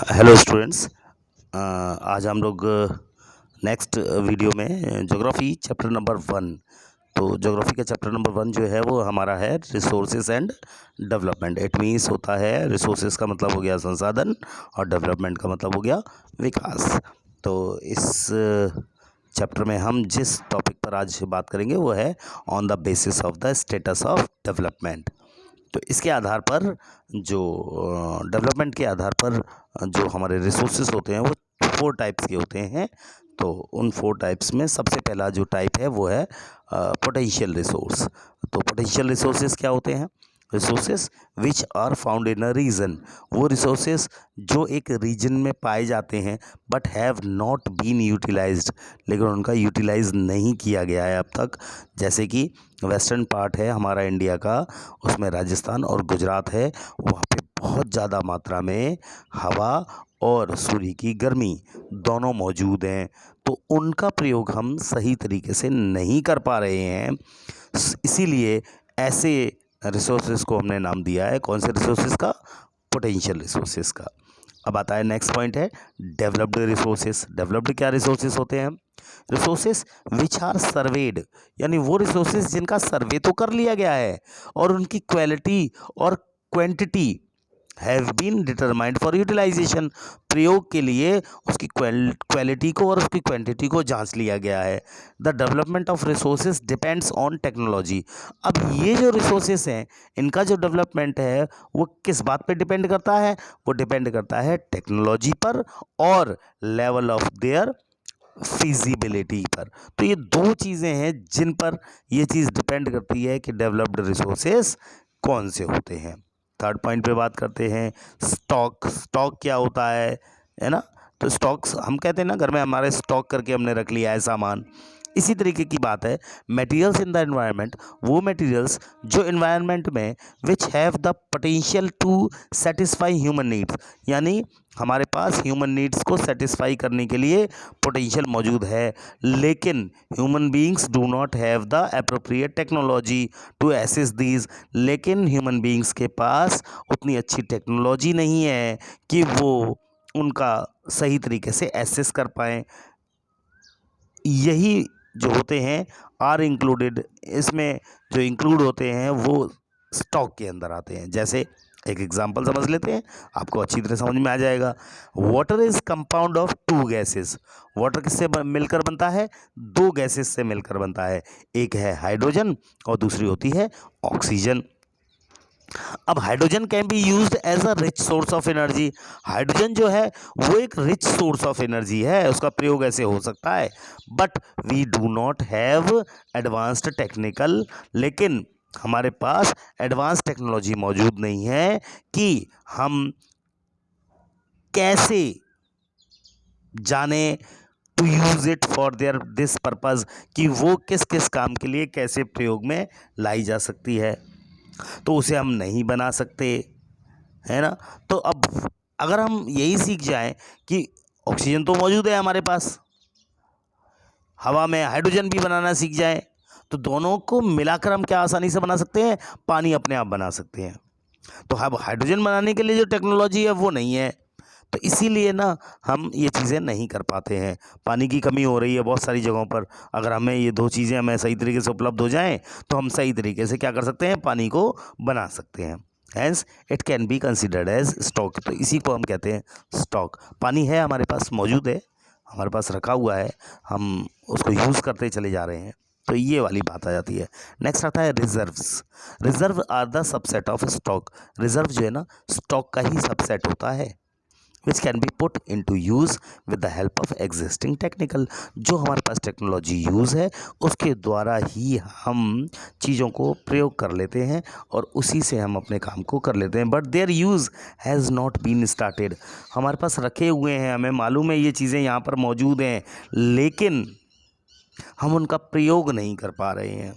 Hello students. आज हम लोग नेक्स्ट वीडियो में ज्योग्राफी चैप्टर नंबर 1। तो ज्योग्राफी का चैप्टर नंबर 1 जो है वो हमारा है resources and development. It means होता है रिसोर्सेज का मतलब हो गया संसाधन और डेवलपमेंट का मतलब हो गया विकास। तो इस चैप्टर में हम जिस टॉपिक पर आज बात करेंगे वो है on the basis of the status of development. तो इसके आधार पर जो डेवलपमेंट के आधार पर जो हमारे रिसोर्सेज होते हैं वो 4 टाइप्स के होते हैं। तो उन 4 टाइप्स में सबसे पहला जो टाइप है वो है पोटेंशियल रिसोर्स। तो पोटेंशियल रिसोर्सेज क्या होते हैं? Resources which are found in a region. वो रिसोर्सेज जो एक रीजन में पाए जाते हैं but have not been utilized, लेकिन उनका यूटिलाइज नहीं किया गया है अब तक। जैसे कि वेस्टर्न पार्ट है हमारा इंडिया का, उसमें राजस्थान और गुजरात है, वहाँ पे बहुत ज़्यादा मात्रा में हवा और सूर्य की गर्मी दोनों मौजूद हैं। तो उनका प्रयोग हम सही तरीके से नहीं कर पा रहे हैं। इसीलिए ऐसे रिसोर्सेज को हमने नाम दिया है, कौन से रिसोर्सेज का? पोटेंशियल रिसोर्सेज का। अब आता है नेक्स्ट पॉइंट है डेवलप्ड रिसोर्सेज। डेवलप्ड क्या रिसोर्सेज होते हैं? रिसोर्सेज विच आर सर्वेड, यानी वो रिसोर्सेज जिनका सर्वे तो कर लिया गया है और उनकी क्वालिटी और quantity have been determined for utilization. प्रयोग के लिए उसकी क्वालिटी को और उसकी क्वांटिटी को जांच लिया गया है। The development of resources depends on technology. अब ये जो रिसोर्सेज हैं इनका जो डेवलपमेंट है वो किस बात पे डिपेंड करता है? वो डिपेंड करता है टेक्नोलॉजी पर और लेवल ऑफ देयर फिजिबिलिटी पर। तो ये 2 चीज़ें हैं जिन पर ये चीज़ डिपेंड करती है कि डेवलप्ड रिसोर्सेज कौन से होते हैं। थर्ड पॉइंट पे बात करते हैं स्टॉक। स्टॉक क्या होता है ना? तो स्टॉक्स हम कहते हैं ना, घर में हमारे स्टॉक करके हमने रख लिया है सामान। इसी तरीके की बात है मटेरियल्स इन द एनवायरनमेंट, वो मटेरियल्स जो एनवायरनमेंट में which have the potential to satisfy human needs, यानी हमारे पास ह्यूमन नीड्स को सेटिस्फाई करने के लिए पोटेंशियल मौजूद है, लेकिन human beings do not have the appropriate technology to access these. लेकिन ह्यूमन बीइंग्स के पास उतनी अच्छी टेक्नोलॉजी नहीं है कि वो उनका सही तरीके से एसेस कर पाएँ। यही जो होते हैं आर इंक्लूडेड, इसमें जो इंक्लूड होते हैं वो स्टॉक के अंदर आते हैं। जैसे एक एग्जांपल समझ लेते हैं, आपको अच्छी तरह समझ में आ जाएगा। Water is compound of 2 gases. Water किससे मिलकर बनता है? 2 गैसेस से मिलकर बनता है। एक है हाइड्रोजन और दूसरी होती है ऑक्सीजन। अब hydrogen can be used as a rich source of energy. Hydrogen जो है वो एक रिच सोर्स ऑफ एनर्जी है, उसका प्रयोग ऐसे हो सकता है। But we do not have advanced technical, लेकिन हमारे पास एडवांस टेक्नोलॉजी मौजूद नहीं है कि हम कैसे जाने to use it for their this purpose, कि वो किस किस काम के लिए कैसे प्रयोग में लाई जा सकती है। तो उसे हम नहीं बना सकते, है ना? तो अब अगर हम यही सीख जाएं कि ऑक्सीजन तो मौजूद है हमारे पास, हवा में हाइड्रोजन भी बनाना सीख जाएं, तो दोनों को मिलाकर हम क्या आसानी से बना सकते हैं? पानी अपने आप बना सकते हैं। तो अब हाइड्रोजन बनाने के लिए जो टेक्नोलॉजी है वो नहीं है, तो इसीलिए ना हम ये चीज़ें नहीं कर पाते हैं। पानी की कमी हो रही है बहुत सारी जगहों पर। अगर हमें ये 2 चीज़ें हमें सही तरीके से उपलब्ध हो जाएं तो हम सही तरीके से क्या कर सकते हैं? पानी को बना सकते हैं। Hence it can be considered as stock. तो इसी को हम कहते हैं स्टॉक। पानी है हमारे पास, मौजूद है, हमारे पास रखा हुआ है, हम उसको यूज़ करते चले जा रहे हैं। तो ये वाली बात आ जाती है। नेक्स्ट आता है reserves. Reserve are the subset of stock. Reserve जो है ना स्टॉक का ही सबसेट होता है, which can be put into use with the help of existing technical. जो हमारे पास टेक्नोलॉजी यूज़ है उसके द्वारा ही हम चीज़ों को प्रयोग कर लेते हैं और उसी से हम अपने काम को कर लेते हैं। But their use has not been started. हमारे पास रखे हुए हैं, हमें मालूम है ये चीज़ें यहाँ पर मौजूद हैं, लेकिन हम उनका प्रयोग नहीं कर पा रहे हैं।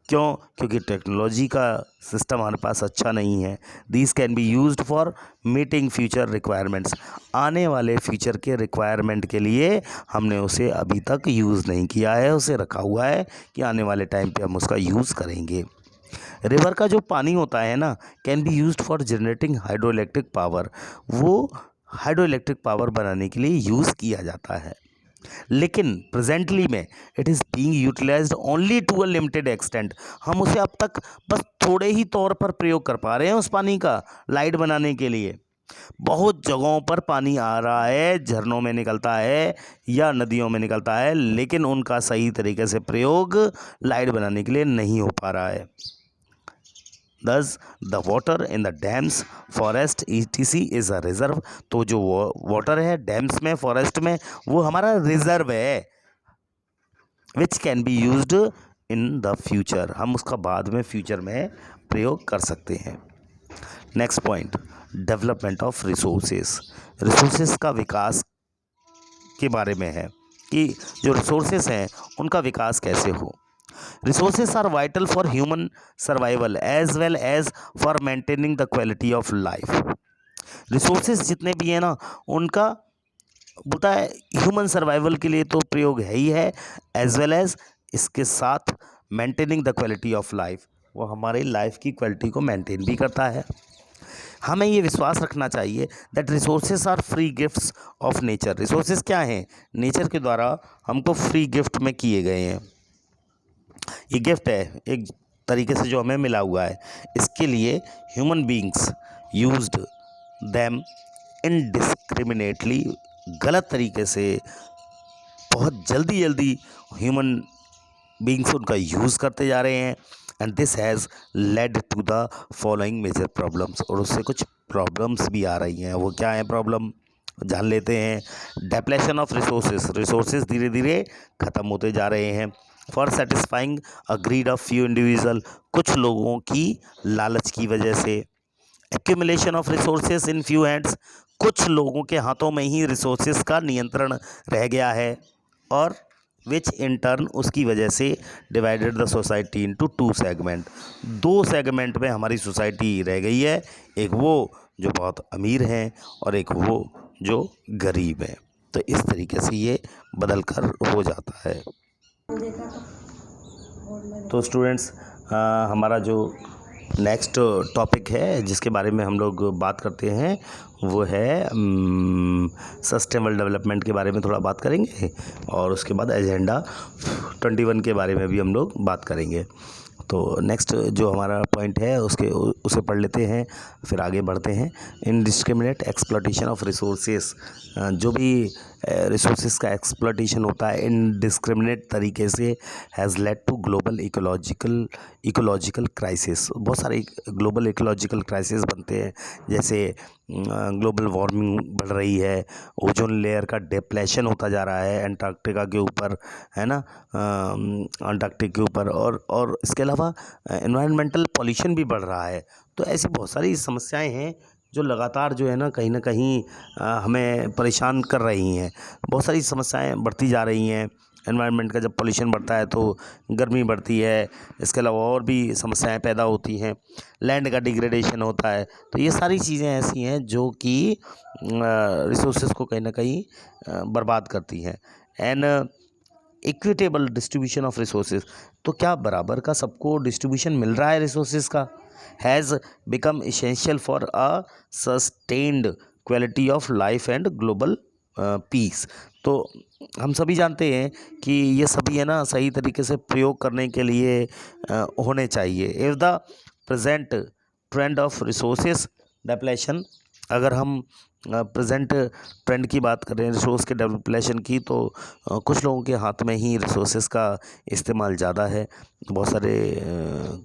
क्यों? क्योंकि टेक्नोलॉजी का सिस्टम हमारे पास अच्छा नहीं है। This can be used for meeting future requirements. आने वाले फ्यूचर के रिक्वायरमेंट के लिए हमने उसे अभी तक यूज़ नहीं किया है, उसे रखा हुआ है कि आने वाले टाइम पे हम उसका यूज़ करेंगे। रिवर का जो पानी होता है ना can be used for generating hydro electric power. वो हाइड्रो इलेक्ट्रिक पावर बनाने के लिए यूज़ किया जाता है, लेकिन प्रेजेंटली में it is being utilized only to a limited extent. हम उसे अब तक बस थोड़े ही तौर पर प्रयोग कर पा रहे हैं उस पानी का लाइट बनाने के लिए। बहुत जगहों पर पानी आ रहा है, झरनों में निकलता है या नदियों में निकलता है, लेकिन उनका सही तरीके से प्रयोग लाइट बनाने के लिए नहीं हो पा रहा है। Thus, the water in the dams, forest, etc. is a reserve। तो जो वाटर है डैम्स में, फॉरेस्ट में, वो हमारा रिजर्व है, which can be used in the future. हम उसका बाद में फ्यूचर में प्रयोग कर सकते हैं। Next point, development of resources. Resources का विकास के बारे में है कि जो रिसोर्सेस हैं उनका विकास कैसे हो। Resources are vital for human survival as well as for maintaining the quality of life. Resources जितने भी हैं ना, उनका बोलता है ह्यूमन सर्वाइवल के लिए तो प्रयोग है ही है, एज वेल एज इसके साथ maintaining the quality of life, वो हमारी लाइफ की क्वालिटी को मेंटेन भी करता है। हमें ये विश्वास रखना चाहिए that resources are free gifts of nature. Resources क्या हैं? नेचर के द्वारा हमको फ्री गिफ्ट में किए गए हैं। ये गिफ्ट है एक तरीके से जो हमें मिला हुआ है। इसके लिए human beings used them indiscriminately, गलत तरीके से बहुत जल्दी जल्दी ह्यूमन बीइंग्स उनका यूज़ करते जा रहे हैं, and this has led to the following major problems. और उससे कुछ प्रॉब्लम्स भी आ रही हैं। वो क्या है प्रॉब्लम, जान लेते हैं। डेप्लेशन ऑफ रिसोर्सेज, रिसोर्सेज धीरे धीरे ख़त्म होते जा रहे हैं। For satisfying a greed of few individual, कुछ लोगों की लालच की वजह से। Accumulation of resources in few hands, कुछ लोगों के हाथों में ही रिसोर्सेज का नियंत्रण रह गया है। और विच इन टर्न, उसकी वजह से divided the society into two segment, दो सेगमेंट में हमारी सोसाइटी रह गई है। एक वो जो बहुत अमीर हैं और एक वो जो गरीब हैं। तो इस तरीके से ये बदल कर हो जाता है। तो स्टूडेंट्स, हमारा जो नेक्स्ट टॉपिक है जिसके बारे में हम लोग बात करते हैं वो है सस्टेनेबल डेवलपमेंट के बारे में थोड़ा बात करेंगे, और उसके बाद एजेंडा 21 के बारे में भी हम लोग बात करेंगे। तो नेक्स्ट जो हमारा पॉइंट है उसे पढ़ लेते हैं, फिर आगे बढ़ते हैं। इनडिस्क्रिमिनेट एक्सप्लॉयटेशन ऑफ रिसोर्सेस, जो भी रिसोर्सेस का एक्सप्लॉयटेशन होता है इनडिस्क्रिमिनेट तरीके से, has led to global ecological crisis. बहुत सारे ग्लोबल इकोलॉजिकल क्राइसिस बनते हैं, जैसे ग्लोबल वार्मिंग बढ़ रही है, ओजोन लेयर का डिप्लेशन होता जा रहा है अंटार्कटिका के ऊपर, है ना, अंटार्कटिक के ऊपर, और इसके अलावा एनवायरमेंटल पॉल्यूशन भी बढ़ रहा है। तो ऐसी बहुत सारी समस्याएं हैं जो लगातार जो है ना कहीं हमें परेशान कर रही हैं। बहुत सारी समस्याएं बढ़ती जा रही हैं। एनवायरनमेंट का जब पॉल्यूशन बढ़ता है तो गर्मी बढ़ती है, इसके अलावा और भी समस्याएं पैदा होती हैं, लैंड का डिग्रेडेशन होता है। तो ये सारी चीज़ें ऐसी हैं जो कि रिसोर्सेज को कहीं ना कहीं बर्बाद करती हैं। And equitable distribution of resources, तो क्या बराबर का सबको डिस्ट्रीब्यूशन मिल रहा है रिसोर्सेज का, has become essential for a sustained quality of life and global piece. तो हम सभी जानते हैं कि ये सभी है ना सही तरीके से प्रयोग करने के लिए होने चाहिए। If the present trend of resources depletion, अगर हम प्रेजेंट ट्रेंड की बात करें रिसोर्स के डेप्लेशन की, तो कुछ लोगों के हाथ में ही रिसोर्सेज का इस्तेमाल ज़्यादा है। बहुत सारे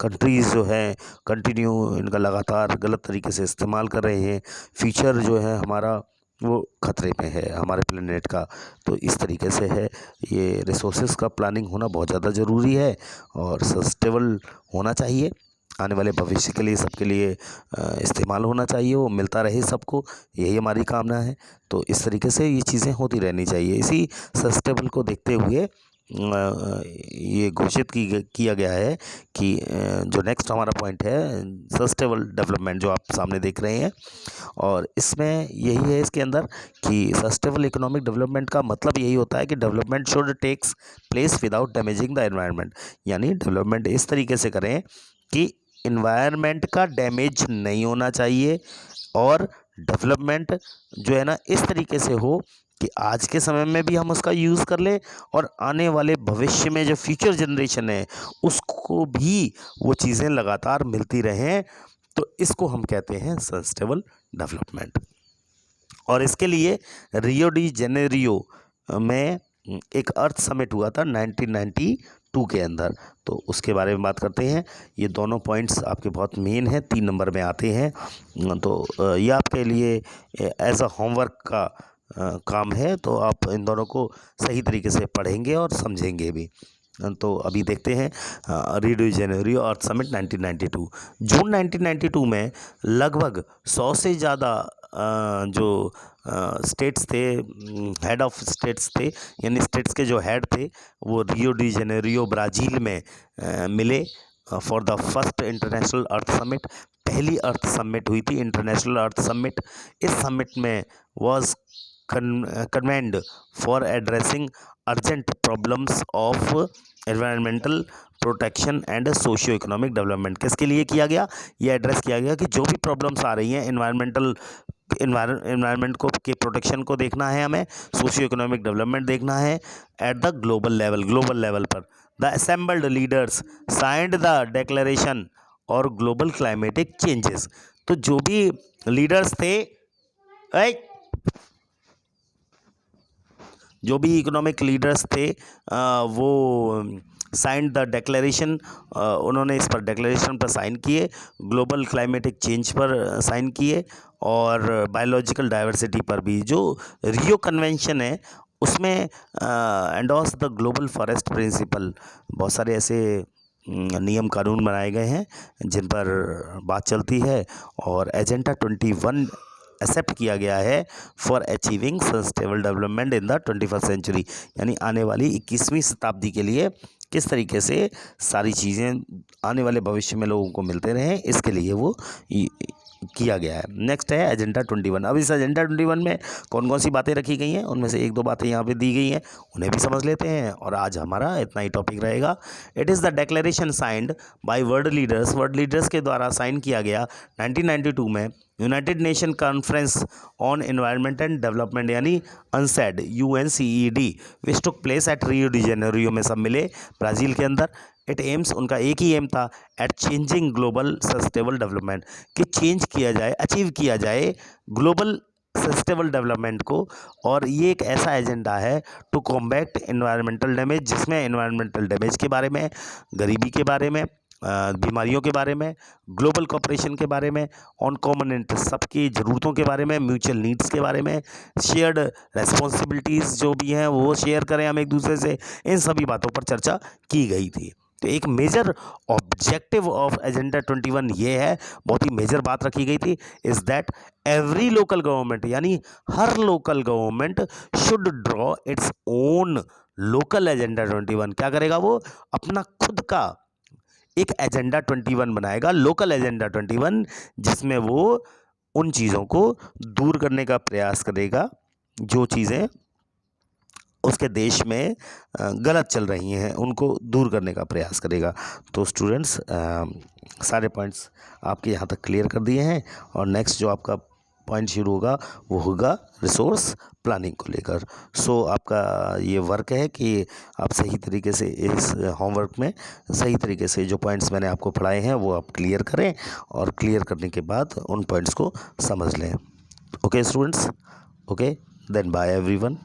कंट्रीज़ जो हैं कंटिन्यू इनका लगातार गलत तरीके से इस्तेमाल कर रहे हैं। फ्यूचर जो है हमारा वो खतरे में है हमारे प्लेनेट का। तो इस तरीके से है, ये रिसोर्सेज का प्लानिंग होना बहुत ज़्यादा ज़रूरी है और सस्टेनेबल होना चाहिए। आने वाले भविष्य के लिए सबके लिए इस्तेमाल होना चाहिए, वो मिलता रहे सबको, यही हमारी कामना है। तो इस तरीके से ये चीज़ें होती रहनी चाहिए। इसी सस्टेनेबल को देखते हुए ये घोषित किया गया है कि जो नेक्स्ट हमारा पॉइंट है सस्टेनेबल डेवलपमेंट, जो आप सामने देख रहे हैं, और इसमें यही है इसके अंदर कि सस्टेनेबल इकोनॉमिक डेवलपमेंट का मतलब यही होता है कि development should takes place without damaging the environment. यानी डेवलपमेंट इस तरीके से करें कि इन्वायरमेंट का डैमेज नहीं होना चाहिए और डेवलपमेंट जो है ना इस तरीके से हो कि आज के समय में भी हम उसका यूज़ कर लें और आने वाले भविष्य में जो फ्यूचर जनरेशन है उसको भी वो चीज़ें लगातार मिलती रहें। तो इसको हम कहते हैं सस्टेनेबल डेवलपमेंट। और इसके लिए रियो डी जेनेरियो में एक अर्थ समिट हुआ था 1992 के अंदर। तो उसके बारे में बात करते हैं। ये दोनों पॉइंट्स आपके बहुत मेन हैं, 3 नंबर में आते हैं। तो ये आपके लिए एज अ होमवर्क का काम है। तो आप इन दोनों को सही तरीके से पढ़ेंगे और समझेंगे भी। तो अभी देखते हैं रियो डी जेनेरियो अर्थ समिट 1992। जून 1992 में लगभग 100 से ज़्यादा जो स्टेट्स थे, हेड ऑफ स्टेट्स थे, यानी स्टेट्स के जो हेड थे वो रियो डी जेनेरियो ब्राज़ील में मिले for the first international earth summit. पहली अर्थ समिट हुई थी, इंटरनेशनल अर्थ समिट। इस समिट में was convened for addressing urgent problems of environmental protection and socio economic development. किसके लिए किया गया? ये एड्रेस किया गया कि जो भी प्रॉब्लम्स आ रही हैं एनवायरनमेंट को के प्रोटेक्शन को देखना है, हमें सोशियो इकोनॉमिक डेवलपमेंट देखना है एट द ग्लोबल लेवल पर। The assembled leaders signed the declaration और ग्लोबल क्लाइमेटिक चेंजेस। तो जो भी लीडर्स थे, जो भी इकोनॉमिक लीडर्स थे वो साइन द डिक्लेरेशन, उन्होंने इस पर डिक्लेरेशन पर साइन किए, ग्लोबल क्लाइमेटिक चेंज पर साइन किए और बायोलॉजिकल डाइवर्सिटी पर भी। जो रियो कन्वेंशन है उसमें endorse the global forest principle. बहुत सारे ऐसे नियम कानून बनाए गए हैं जिन पर बात चलती है। और एजेंडा 21 एक्सेप्ट किया गया है for achieving sustainable development in the 21st century, यानी आने वाली 21वीं शताब्दी के लिए किस तरीके से सारी चीज़ें आने वाले भविष्य में लोगों को मिलते रहें, इसके लिए वो किया गया है। नेक्स्ट है एजेंडा 21। अब इस एजेंडा 21 में कौन कौन सी बातें रखी गई हैं, उनमें से 1-2 बातें यहाँ पे दी गई हैं, उन्हें भी समझ लेते हैं और आज हमारा इतना ही टॉपिक रहेगा। It is the declaration signed by world leaders के द्वारा साइन किया गया 1992 में United nation conference on environment and development, यानी UNCED UNCED which took place at Rio de Janeiro में सब मिले ब्राज़ील के अंदर। इट एम्स, उनका एक ही एम था, at changing global sustainable development, कि चेंज किया जाए, अचीव किया जाए ग्लोबल सस्टेनेबल डेवलपमेंट को। और ये एक ऐसा एजेंडा है टू कॉम्बैट एनवायरमेंटल डैमेज, जिसमें एनवायरमेंटल डैमेज के बारे में, गरीबी के बारे में, बीमारियों के बारे में, ग्लोबल कोऑपरेशन के बारे में, ऑन कॉमन इंटरेस्ट, सबकी ज़रूरतों के बारे में, म्यूचुअल नीड्स के बारे में, शेयर्ड रेस्पॉन्सिबिलिटीज़ जो भी हैं वो शेयर करें हम एक दूसरे से, इन सभी बातों पर चर्चा की गई थी। तो एक मेजर ऑब्जेक्टिव ऑफ एजेंडा 21 ये है, बहुत ही मेजर बात रखी गई थी, is that every local government, यानी हर local government should draw its own local agenda 21। क्या करेगा वो? अपना खुद का एक एजेंडा 21 बनाएगा, लोकल एजेंडा 21, जिसमें वो उन चीज़ों को दूर करने का प्रयास करेगा जो चीज़ें उसके देश में गलत चल रही हैं, उनको दूर करने का प्रयास करेगा। तो स्टूडेंट्स सारे पॉइंट्स आपके यहाँ तक क्लियर कर दिए हैं और नेक्स्ट जो आपका पॉइंट शुरू होगा वो होगा रिसोर्स प्लानिंग को लेकर। सो आपका ये वर्क है कि आप सही तरीके से इस होमवर्क में सही तरीके से जो पॉइंट्स मैंने आपको पढ़ाए हैं वो आप क्लियर करें और क्लियर करने के बाद उन पॉइंट्स को समझ लें। Okay students, okay then bye everyone.